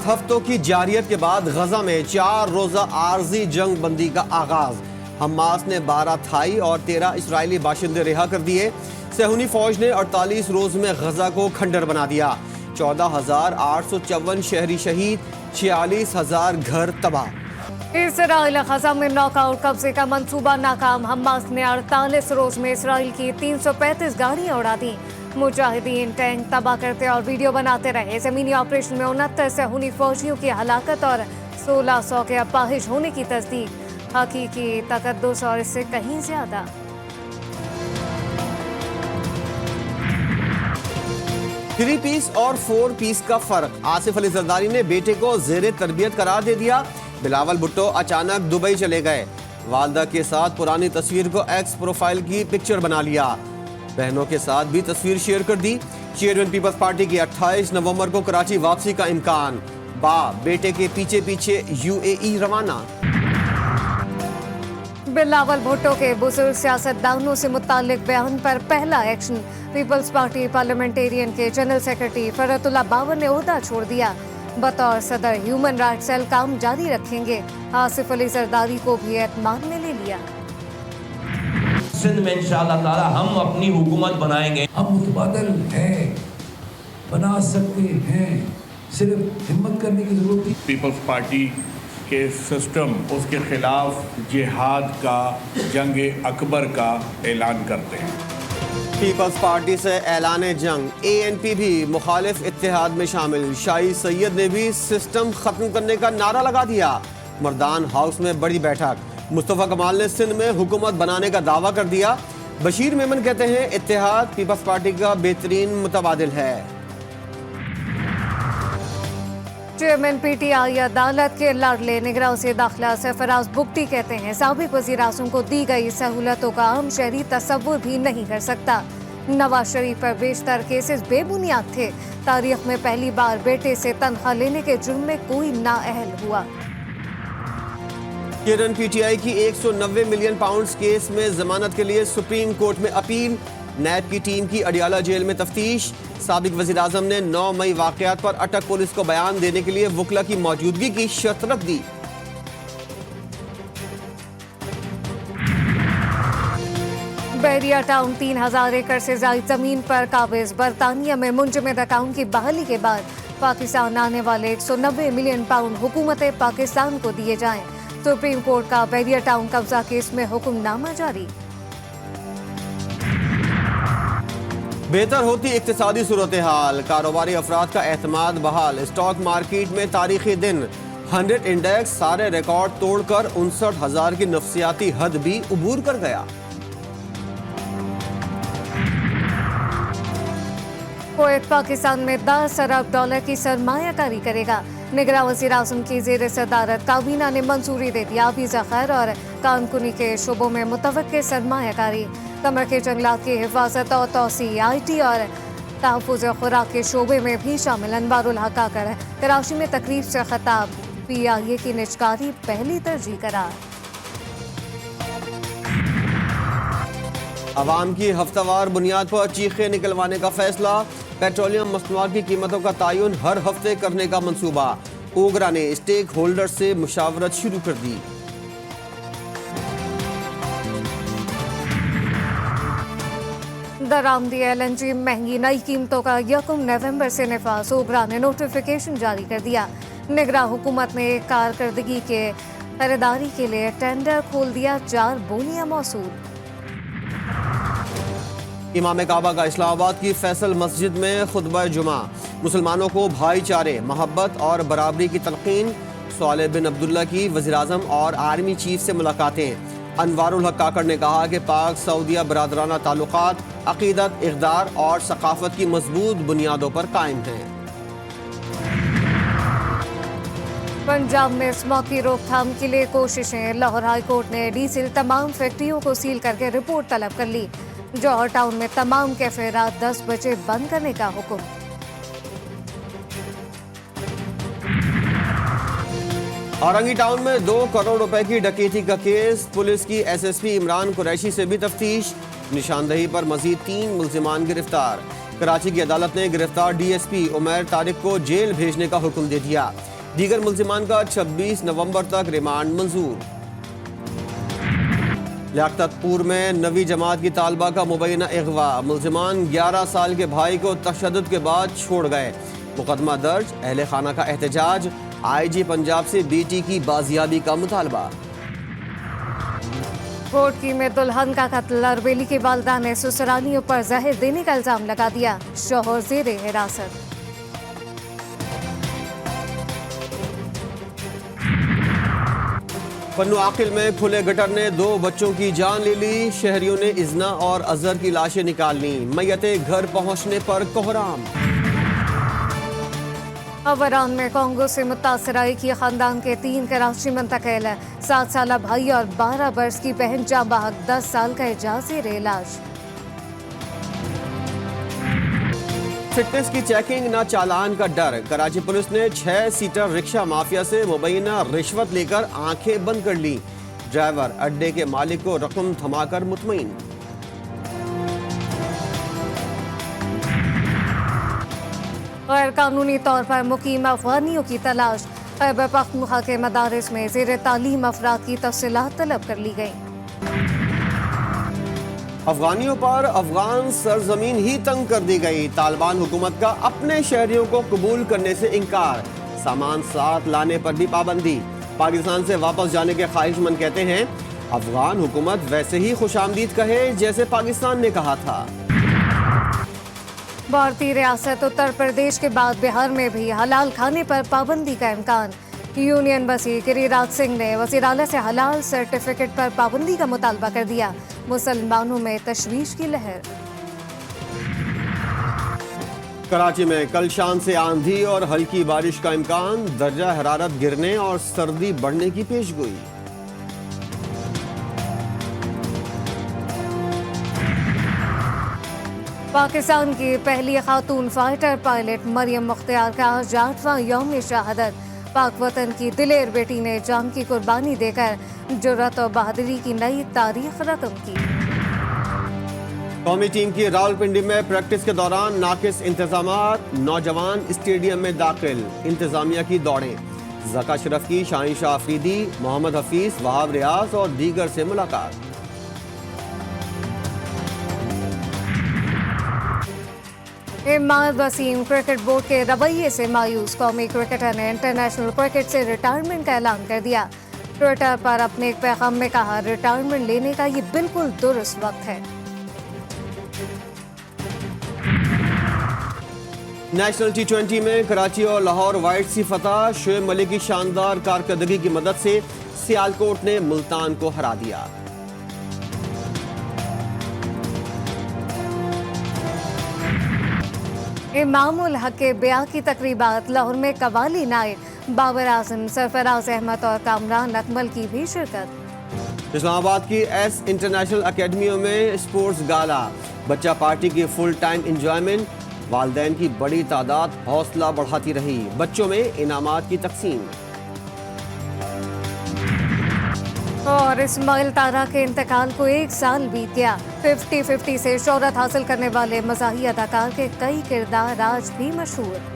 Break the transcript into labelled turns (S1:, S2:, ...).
S1: 7 ہفتوں کی جاریت کے بعد غزہ میں 4 روزہ عارضی جنگ بندی کا آغاز۔ حماس نے 12 تھائی اور 13 اسرائیلی باشندے رہا کر دیے۔ صہیونی فوج نے 48 روز میں غزہ کو کھنڈر بنا دیا۔ 14,854 شہری شہید، 46,000 گھر تباہ۔
S2: اسرائیل غزہ میں ناک آؤٹ قبضے کا منصوبہ ناکام۔ حماس نے 48 روز میں اسرائیل کی 335 گاڑیاں اڑا دیں۔ مجاہدین ٹینک تباہ کرتے اور ویڈیو بناتے رہے۔ زمینی آپریشن میں 69 صہیونی فوجیوں کی ہلاکت اور 1600 کے اپاہج ہونے کی تصدیق۔ حقیقی تقدس اور اس سے کہیں زیادہ۔
S1: تھری پیس اور 4 پیس کا فرق، آصف علی زرداری نے بیٹے کو زیر تربیت قرار دے دیا۔ بلاول بھٹو اچانک دبئی چلے گئے۔ والدہ کے ساتھ پرانی تصویر کو ایکس پروفائل کی پکچر بنا لیا۔ بہنوں کے ساتھ بھی تصویر شیئر کر دی۔ چیئرمین پیپلز پارٹی کی 28 نومبر کو کراچی واپسی کا امکان۔ باپ بیٹے کے پیچھے پیچھے UAE روانہ۔
S2: بلاول بھٹو کے بزرگ سیاستدانوں سے متعلق بیان پر پہلا ایکشن۔ پیپلز پارٹی پارلیمنٹیرین کے جنرل سیکرٹری فرحت اللہ بابر نے عہدہ چھوڑ دیا۔ بطور صدر ہیومن رائٹس سیل کام جاری رکھیں گے۔ آصف علی زرداری کو بھی اعتماد میں لے لیا۔
S3: سندھ میں انشاءاللہ تعالی ہم اپنی حکومت بنائیں گے۔
S4: ہم متبادل ہیں، بنا سکتے ہیں، صرف ہمت کرنے کی ضرورت ہے۔
S5: پیپلز پارٹی کے سسٹم اس کے خلاف جہاد کا، جنگ اکبر کا اعلان کرتے ہیں۔
S1: پیپلز پارٹی سے اعلان جنگ، ANP بھی مخالف اتحاد میں شامل۔ شاہی سید نے بھی سسٹم ختم کرنے کا نعرہ لگا دیا۔ مردان ہاؤس میں بڑی بیٹھک، مصطفیٰ کمال نے سندھ میں حکومت بنانے کا دعویٰ کر دیا۔ بشیر میمن کہتے ہیں اتحاد پیپلز پارٹی کا بہترین متبادل ہے۔
S2: چیئرمین PTI عدالت کے لاڈلے نگراں وزیر داخلہ سرفراز بگٹی کہتے ہیں سابق وزیر اعظم کو دی گئی سہولتوں کا عام شہری تصور بھی نہیں کر سکتا۔ نواز شریف پر بیشتر کیسز بے بنیاد تھے۔ تاریخ میں پہلی بار بیٹے سے تنخواہ لینے کے جرم میں کوئی نااہل ہوا۔
S1: چیئرمین PTI کی 190 ملین پاؤنڈز کیس میں ضمانت کے لیے سپریم کورٹ میں اپیل۔ نیب کی ٹیم کی اڈیالہ جیل میں تفتیش۔ سابق وزیر اعظم نے 9 مئی واقعات پر اٹک پولیس کو بیان دینے کے لیے وکلا کی موجودگی کی شرط رکھ دی۔
S2: بحریہ ٹاؤن 3000 ایکڑ سے زائد زمین پر قابض۔ برطانیہ میں منجمد اکاؤنٹ کی بحالی کے بعد پاکستان آنے والے 190 ملین پاؤنڈ حکومت پاکستان کو دیے جائیں۔ سپریم کورٹ کا بحریہ ٹاؤن قبضہ کیس میں حکم نامہ جاری۔
S1: بہتر ہوتی اقتصادی صورتحال، کاروباری افراد کا اعتماد بحال۔ اسٹاک مارکیٹ میں تاریخی دن، 100 انڈیکس سارے ریکارڈ توڑ کر 59,000 کی نفسیاتی حد بھی عبور کر گیا۔
S2: کویت پاکستان میں 10 ارب ڈالر کی سرمایہ کاری کرے گا۔ نگراں وزیر اعظم کی زیر صدارت کابینہ نے منظوری دے دیا۔ بھی ذخائر اور کانکنی کے شعبوں میں متوقع سرمایہ کاری، قمر کے جنگلات کی حفاظت اور توسیع، IT اور تحفظ خوراک کے شعبے میں بھی شامل۔ انوار الحق کاکڑ کراچی میں تقریب سے خطاب، PIA کی نجکاری پہلی ترجیح قرار۔
S1: عوام کی ہفتہ وار بنیاد پر چیخیں نکلوانے کا فیصلہ۔ پیٹرولیم مصنوعات کی قیمتوں کا تعین ہر ہفتے کرنے کا منصوبہ۔ اوگرا نے اسٹیک ہولڈر سے مشاورت شروع کر دی۔
S2: درآمدی LNG مہنگی، نئی قیمتوں کا 1 نومبر سے نفاذ۔ اوگرا نے نوٹیفیکیشن جاری کر دیا۔ نگراں حکومت نے کارکردگی کے خریداری کے لیے ٹینڈر کھول دیا، 4 بولیاں موصول۔
S1: امام کعبہ کا اسلام آباد کی فیصل مسجد میں خطبہ جمعہ، مسلمانوں کو بھائی چارے، محبت اور برابری کی تلقین۔ صالح بن عبداللہ کی وزیر اعظم اور آرمی چیف سے ملاقاتیں۔ انوار الحق کاکڑ نے کہا کہ پاک سعودیہ برادرانہ تعلقات عقیدت، اقدار اور ثقافت کی مضبوط بنیادوں پر قائم ہیں۔
S2: پنجاب میں اسموگ کی روک تھام کے لیے کوششیں۔ لاہور ہائی کورٹ نے ڈیزل تمام فیکٹریوں کو سیل کر کے رپورٹ طلب کر لی۔ جوہر ٹاؤن میں تمام کیفے رات 10 بجے بند کرنے کا حکم۔
S1: اورنگی ٹاؤن میں 2 کروڑ روپے کی ڈکیتی کا کیس، پولیس کی SSP عمران قریشی سے بھی تفتیش۔ نشاندہی پر مزید 3 ملزمان گرفتار۔ کراچی کی عدالت نے گرفتار DSP عمیر طارق کو جیل بھیجنے کا حکم دے دیا۔ دیگر ملزمان کا 26 نومبر تک ریمانڈ منظور۔ لیاقت پور میں 9ویں جماعت کی طالبہ کا مبینہ اغوا، ملزمان 11 سال کے بھائی کو تشدد کے بعد چھوڑ گئے، مقدمہ درج، اہل خانہ کا احتجاج، آئی جی پنجاب سے بیٹی کی بازیابی کا مطالبہ۔
S2: کوٹکی میں دلہن کا قتل، اربیلی کی والدہ نے سسرانیوں پر زہر دینے کا الزام لگا دیا، شوہر زیر حراست۔
S1: پنو عاقل میں کھلے گٹر نے 2 بچوں کی جان لے لی، شہریوں نے ازنا اور اظہر کی لاشیں نکال لیں، میتیں گھر پہنچنے پر کوہرام۔
S2: اوران میں کانگو سے متاثرہ ایک ہی خاندان کے 3 کراچی منتقل، 7 سالہ بھائی اور 12 برس کی بہن جاں بحق، 10 سال کا اعجاز زیر علاج۔
S1: فٹنس کی چیکنگ نہ چالان کا ڈر، کراچی پولیس نے 6 سیٹر رکشہ مافیا سے مبینہ رشوت لے کر آنکھیں بند کر لی، ڈرائیور اڈے کے مالک کو رقم تھما کر مطمئن۔
S2: غیر قانونی طور پر مقیم افغانیوں کی تلاش، خیبر پختونخوا کے مدارس میں زیر تعلیم افراد کی تفصیلات طلب کر لی گئیں۔
S1: افغانیوں پر افغان سرزمین ہی تنگ کر دی گئی، طالبان حکومت کا اپنے شہریوں کو قبول کرنے سے انکار، سامان ساتھ لانے پر بھی پابندی، پاکستان سے واپس جانے کے خواہش مند کہتے ہیں افغان حکومت ویسے ہی خوش آمدید کہے جیسے پاکستان نے کہا تھا۔
S2: بھارتی ریاست اتر پردیش کے بعد بہار میں بھی حلال کھانے پر پابندی کا امکان، یونین وزیر گری راج سنگھ نے وزیر اعلیٰ سے حلال سرٹیفکیٹ پر پابندی کا مطالبہ کر دیا، مسلمانوں میں تشویش کی لہر۔
S1: کراچی میں کل شام سے آندھی اور ہلکی بارش کا امکان، درجہ حرارت گرنے اور سردی بڑھنے کی پیشگوئی۔
S2: پاکستان کی پہلی خاتون فائٹر پائلٹ مریم مختار کا 8واں یوم شہادت، پاک وطن کی دلیر بیٹی نے جان کی قربانی دے کر جرأت اور بہادری کی نئی تاریخ رقم کی۔
S1: قومی ٹیم کی راولپنڈی میں پریکٹس کے دوران ناقص انتظامات، نوجوان اسٹیڈیم میں داخل، انتظامیہ کی دوڑیں، ذکا اشرف کی شاہین شاہ آفریدی، محمد حفیظ، وہاب ریاض اور دیگر سے ملاقات۔
S2: اماد وسیم کرکٹ بورڈ کے رویے سے مایوس، قومی کرکٹر نے انٹرنیشنل کرکٹ سے ریٹائرمنٹ کا اعلان کر دیا، ٹویٹر پر اپنے ایک پیغام میں کہا ریٹائرمنٹ لینے کا یہ بالکل درست وقت ہے۔
S1: نیشنل T20 میں کراچی اور لاہور وائٹس کی فتح، شعیب ملک کی شاندار کارکردگی کی مدد سے سیالکوٹ نے ملتان کو ہرا دیا۔
S2: امام الحق کے بیاہ کی تقریبات، لاہور میں قوالی نائٹ، بابر اعظم، سرفراز احمد اور کامران اکمل کی بھی شرکت۔
S1: اسلام آباد کی ایس انٹرنیشنل اکیڈمیوں میں اسپورٹس گالا، بچہ پارٹی کی فل ٹائم انجوائمنٹ، والدین کی بڑی تعداد حوصلہ بڑھاتی رہی، بچوں میں انعامات کی تقسیم۔
S2: اور اسماعیل تارا کے انتقال کو 1 سال بیت گیا، 50-50 سے شہرت حاصل کرنے والے مزاحی اداکار کے کئی کردار آج بھی مشہور۔